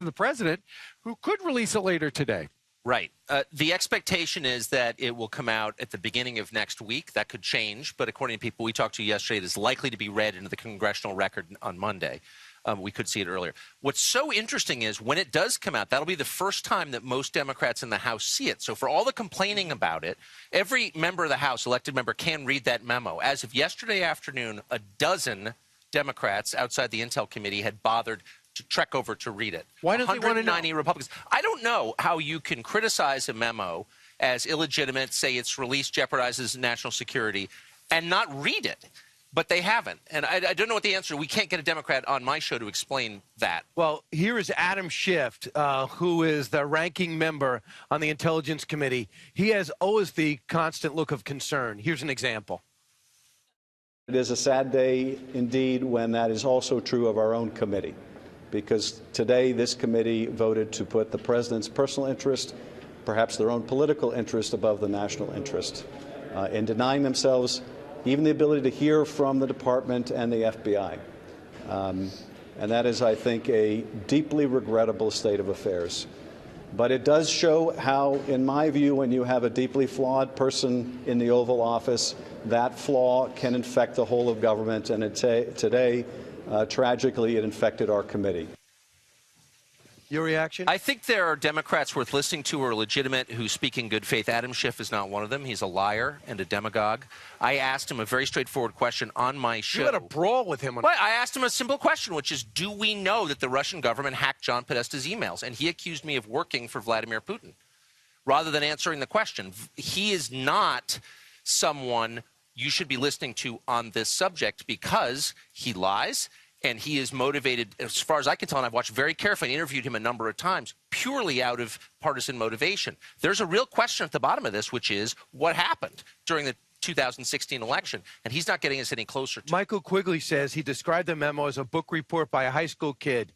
the president, who could release it later today. Right. The expectation is that it will come out at the beginning of next week. That could change, but according to people we talked to yesterday, it is likely to be read into the congressional record on Monday. We could see it earlier. What's so interesting is when it does come out, that'll be the first time that most Democrats in the House see it. So for all the complaining about it, every member of the House, elected member, can read that memo. As of yesterday afternoon, a dozen Democrats outside the Intel Committee had bothered to trek over to read it. Why don't they want to know? 190 Republicans. I don't know how you can criticize a memo as illegitimate, say its release jeopardizes national security, and not read it. But they haven't. And I don't know what the answer is. We can't get a Democrat on my show to explain that. Well, here is Adam Schiff, who is the ranking member on the Intelligence Committee. He has always the constant look of concern. Here's an example. It is a sad day indeed when that is also true of our own committee, because today this committee voted to put the president's personal interest, perhaps their own political interest, above the national interest, in denying themselves even the ability to hear from the department and the FBI. And that is, I think, a deeply regrettable state of affairs. But it does show how, in my view, when you have a deeply flawed person in the Oval Office, that flaw can infect the whole of government. And today, tragically, it infected our committee. Your reaction? I think there are Democrats worth listening to who are legitimate, who speak in good faith. Adam Schiff is not one of them. He's a liar and a demagogue. I asked him a very straightforward question on my show. You had a brawl with him. Well, I asked him a simple question, which is, do we know that the Russian government hacked John Podesta's emails? And he accused me of working for Vladimir Putin, rather than answering the question. He is not someone you should be listening to on this subject because he lies. And he is motivated, as far as I can tell, and I've watched very carefully and interviewed him a number of times, purely out of partisan motivation. There's a real question at the bottom of this, which is what happened during the 2016 election, and he's not getting us any closer to. Michael Quigley says he described the memo as a book report by a high school kid.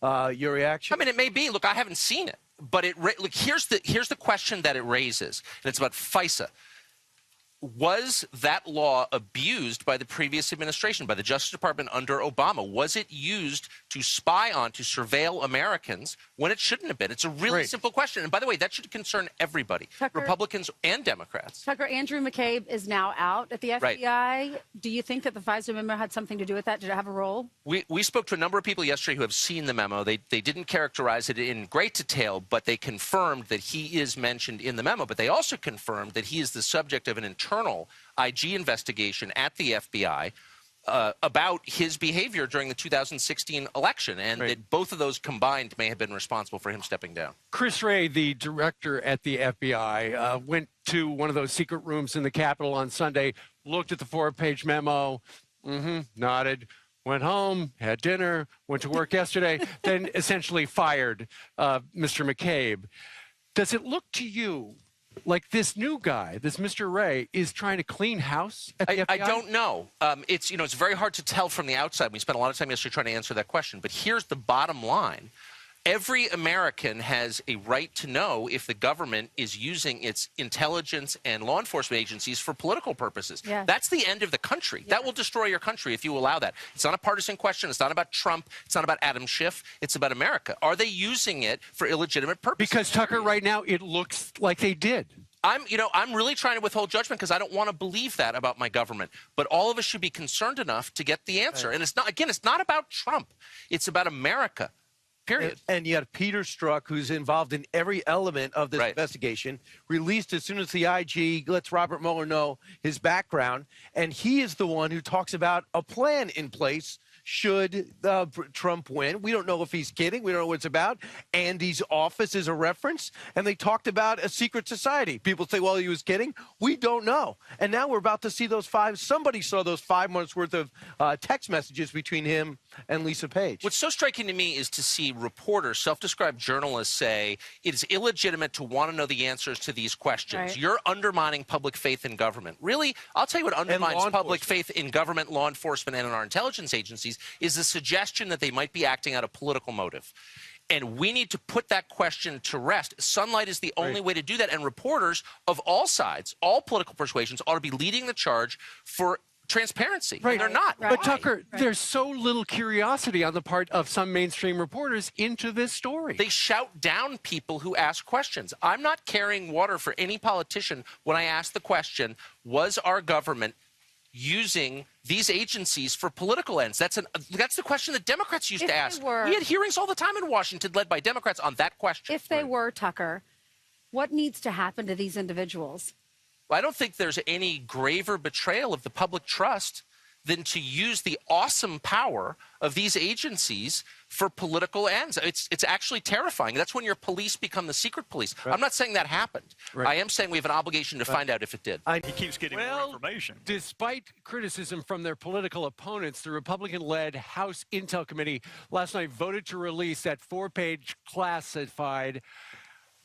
Your reaction? I mean, it may be. Look, I haven't seen it, but look, here's the question that it raises, and it's about FISA. Was that law abused by the previous administration, by the Justice Department under Obama? Was it used to spy on, to surveil Americans when it shouldn't have been? It's a really simple question. And by the way, that should concern everybody, Tucker, Republicans and Democrats. Tucker, Andrew McCabe is now out at the FBI. Right. Do you think that the FISA memo had something to do with that? Did it have a role? We spoke to a number of people yesterday who have seen the memo. They didn't characterize it in great detail, but they confirmed that he is mentioned in the memo. But they also confirmed that he is the subject of an internal IG investigation at the FBI about his behavior during the 2016 election, and that both of those combined may have been responsible for him stepping down. Chris Wray, the director at the FBI, went to one of those secret rooms in the Capitol on Sunday, looked at the 4-page memo, nodded, went home, had dinner, went to work yesterday, then essentially fired Mr. McCabe. Does it look to you like this new guy, this Mr. Wray, is trying to clean house at the FBI? I don't know. It's very hard to tell from the outside. We spent a lot of time yesterday trying to answer that question. But here's the bottom line. Every American has a right to know if the government is using its intelligence and law enforcement agencies for political purposes. Yes. That's the end of the country. That will destroy your country if you allow that. It's not a partisan question. It's not about Trump. It's not about Adam Schiff. It's about America. Are they using it for illegitimate purposes? Because, Tucker, right now it looks like they did. I'm really trying to withhold judgment because I don't want to believe that about my government. But all of us should be concerned enough to get the answer. Right. And it's not about Trump. It's about America. Period. And you had Peter Strzok, who's involved in every element of this investigation, released as soon as the IG lets Robert Mueller know his background. And he is the one who talks about a plan in place should Trump win. We don't know if he's kidding. We don't know what it's about. Andy's office is a reference. And they talked about a secret society. People say, well, he was kidding. We don't know. And now we're about to see those somebody saw those 5 months worth of text messages between him and Lisa Page. What's so striking to me is to see reporters, self-described journalists say it is illegitimate to want to know the answers to these questions. Right. You're undermining public faith in government. Really? I'll tell you what undermines public faith in government, law enforcement, and in our intelligence agencies is the suggestion that they might be acting out of political motive. And we need to put that question to rest. Sunlight is the only way to do that. And reporters of all sides, all political persuasions, ought to be leading the charge for transparency. Right. They're not. Right. But Why? Tucker, there's so little curiosity on the part of some mainstream reporters into this story. They shout down people who ask questions. I'm not carrying water for any politician when I ask the question, was our government using these agencies for political ends? That's the question that Democrats used to ask. We had hearings all the time in Washington led by Democrats on that question. If they were, Tucker, what needs to happen to these individuals? Well, I don't think there's any graver betrayal of the public trust than to use the awesome power of these agencies for political ends. It's actually terrifying. That's when your police become the secret police. Right. I'm not saying that happened. Right. I am saying we have an obligation to find out if it did. He keeps getting more information. Despite criticism from their political opponents, the Republican-led House Intel Committee last night voted to release that 4-page classified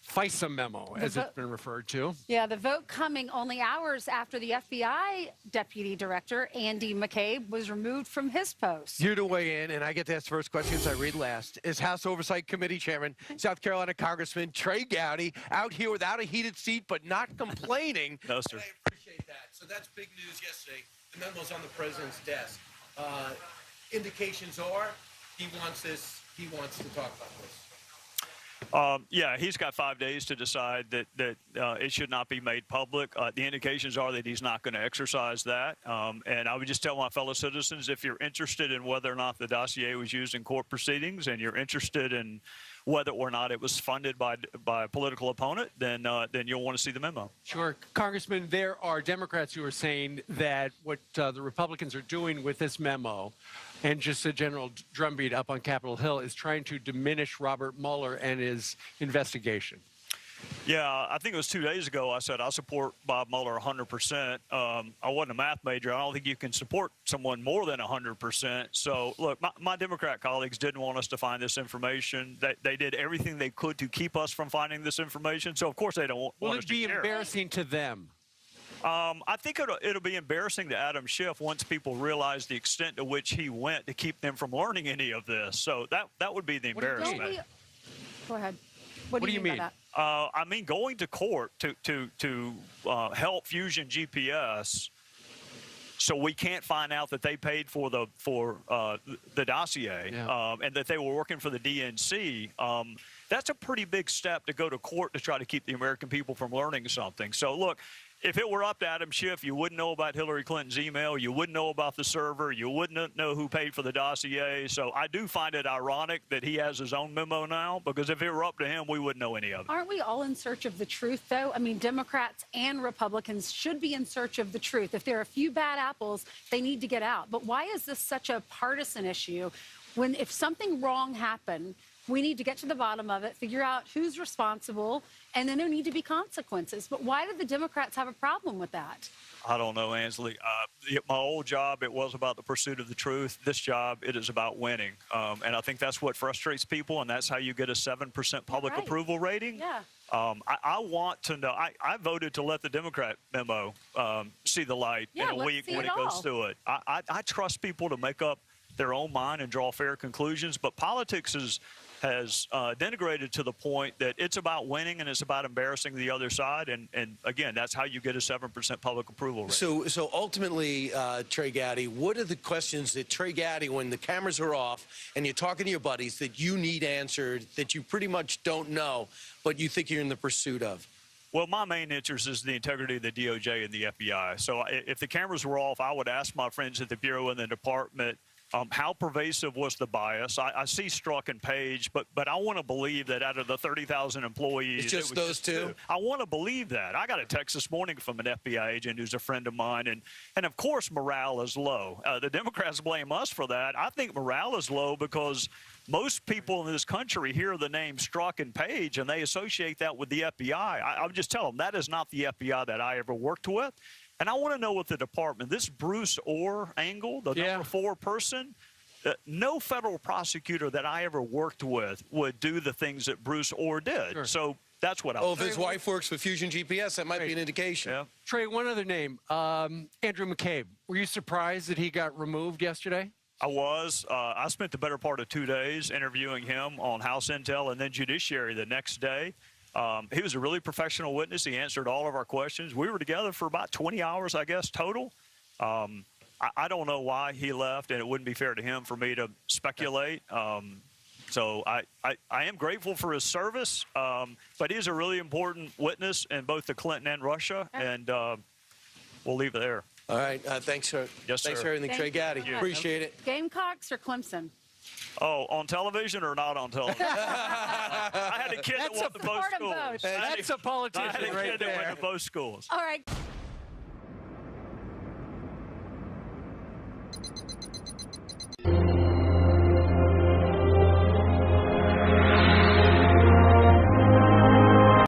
FISA memo, as it's been referred to. Yeah, the vote coming only hours after the FBI Deputy Director, Andy McCabe, was removed from his post. Here to weigh in, and I get to ask first questions I read last, is House Oversight Committee Chairman, South Carolina Congressman Trey Gowdy, out here without a heated seat, but not complaining. No, sir. I appreciate that. So that's big news yesterday. The memo's on the president's desk. Indications are he wants to talk about this. Yeah, he's got 5 days to decide that it should not be made public. The indications are that he's not going to exercise that. And I would just tell my fellow citizens, if you're interested in whether or not the dossier was used in court proceedings and you're interested in whether or not it was funded by a political opponent, then you'll want to see the memo. Sure. Congressman, there are Democrats who are saying that what the Republicans are doing with this memo and just a general drumbeat up on Capitol Hill is trying to diminish Robert Mueller and his investigation. Yeah, I think it was 2 days ago I said I support Bob Mueller 100%. I wasn't a math major. I don't think you can support someone more than 100%. So, look, my Democrat colleagues didn't want us to find this information. They did everything they could to keep us from finding this information. So, of course, they don't want us to Will it be care. embarrassing to them? I think it'll be embarrassing to Adam Schiff once people realize the extent to which he went to keep them from learning any of this. So that would be the embarrassment. Go ahead. What do you mean by that? I mean, going to court to help Fusion GPS, so we can't find out that they paid for the dossier, yeah. And that they were working for the DNC. That's a pretty big step to go to court to try to keep the American people from learning something. So look, if it were up to Adam Schiff, you wouldn't know about Hillary Clinton's email. You wouldn't know about the server. You wouldn't know who paid for the dossier. So I do find it ironic that he has his own memo now, because if it were up to him, we wouldn't know any of it. Aren't we all in search of the truth, though? I mean, Democrats and Republicans should be in search of the truth. If there are a few bad apples, they need to get out. But why is this such a partisan issue when if something wrong happened, we need to get to the bottom of it, figure out who's responsible, and then there need to be consequences. But why do the Democrats have a problem with that? I don't know, Ansley. My old job, it was about the pursuit of the truth. This job, it is about winning. And I think that's what frustrates people, and that's how you get a 7% public approval rating. Yeah. I want to know. I voted to let the Democrat memo see the light in a week when it goes through it. I trust people to make up their own mind and draw fair conclusions, but politics has denigrated to the point that it's about winning and it's about embarrassing the other side. And again, that's how you get a 7% public approval rate. So ultimately, Trey Gowdy, what are the questions that Trey Gowdy, when the cameras are off and you're talking to your buddies, that you need answered, that you pretty much don't know, but you think you're in the pursuit of? Well, my main interest is the integrity of the DOJ and the FBI. So if the cameras were off, I would ask my friends at the Bureau and the Department, how pervasive was the bias? I see Strzok and Page, but I want to believe that out of the 30,000 employees, it's just those two. I want to believe that. I got a text this morning from an FBI agent who's a friend of mine, and of course morale is low. The Democrats blame us for that. I think morale is low because most people in this country hear the name Strzok and Page, and they associate that with the FBI. I would just tell them that is not the FBI that I ever worked with. And I want to know what the department, this Bruce Orr angle, the number 4 person, no federal prosecutor that I ever worked with would do the things that Bruce Orr did. Sure. So that's what I if his wife works with Fusion GPS, that might be an indication. Yeah. Trey, one other name, Andrew McCabe. Were you surprised that he got removed yesterday? I was. I spent the better part of 2 days interviewing him on House Intel and then Judiciary the next day. He was a really professional witness. He answered all of our questions. We were together for about 20 hours, I guess, total. I don't know why he left, and it wouldn't be fair to him for me to speculate. So I am grateful for his service, but he's a really important witness in both the Clinton and Russia, and we'll leave it there. All right. Thanks for everything, Trey Gaddy. Appreciate it. Gamecocks or Clemson? Oh, on television or not on television? I had a kid that went to both schools. That's a politician right there. That went to both schools. All right.